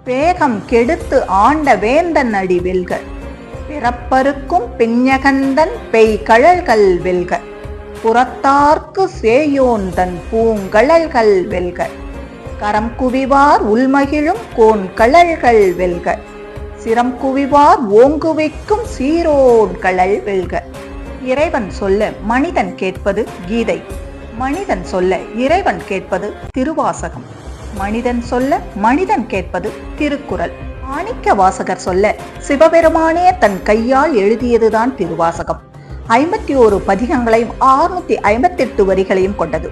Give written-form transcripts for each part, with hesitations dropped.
பேகம் கெடுத்து ஆண்ட வேந்தன் அடி வெல்க. பிறப்பருக்கும் பிஞகந்தன் பெய்கழல்கள் வெல்க. புறத்தார்க்கு சேயோன் தன் பூங்கழல்கள் வெல்க. கரம் குவிவார் உள்மகிழும் கோன் கழல்கள் வெல்க. சிரம் குவிவார் ஓங்குவிக்கும் சீரோன் கழல் வெல்க. இறைவன் சொல்ல மனிதன் கேட்பது கீதை. மனிதன் சொல்ல இறைவன் கேட்பது திருவாசகம். மனிதன் சொல்ல மனிதன் கேட்பது திருக்குறள். மாணிக்க வாசகர் சொல்ல சிவபெருமானே தன் கையால் எழுதியதுதான் திருவாசகம். 51 பதிகங்களையும் 658 வரிகளையும் கொண்டது.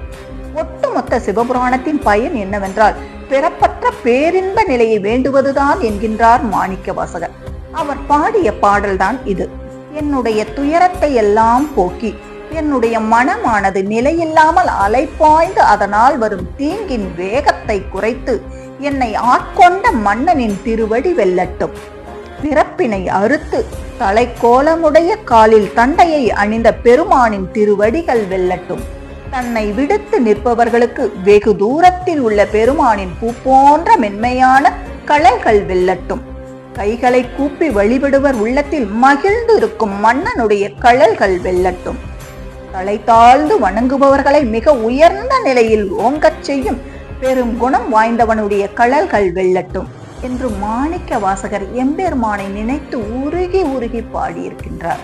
ஒட்டுமொத்த சிவபுராணத்தின் பயன் என்னவென்றால் பிறப்பற்ற பேரின்ப நிலையை வேண்டுவதுதான் என்கின்றார் மாணிக்க வாசகர். அவர் பாடிய பாடல்தான் இது. என்னுடைய துயரத்தை எல்லாம் போக்கி என்னுடைய மனமானது நிலையில்லாமல் அலைப்பாய்ந்து அதனால் வரும் தீங்கின் வேகத்தை குறைத்து என்னை ஆட்கொண்ட மன்னனின் திருவடி வெல்லட்டும். பிறப்பினை அறுத்து தலைக்கோலமுடைய காலில் தண்டையை அணிந்த பெருமானின் திருவடிகள் வெல்லட்டும். தன்னை விடுத்து நிற்பவர்களுக்கு வெகு தூரத்தில் உள்ள பெருமானின் பூ போன்ற மென்மையான கழல்கள் வெல்லட்டும். கைகளை கூப்பி வழிபடுவர் உள்ளத்தில் மகிழ்ந்து இருக்கும் மன்னனுடைய கழல்கள் வெல்லட்டும். தலை தாழ்ந்து வணங்குபவர்களை மிக உயர்ந்த நிலையில் ஓங்கச் செய்யும் பெரும் குணம் வாய்ந்தவனுடைய கழல்கள் வெல்லட்டும் என்று மாணிக்க வாசகர் எம்பெருமானை நினைத்து உருகி உருகி பாடியிருக்கின்றார்.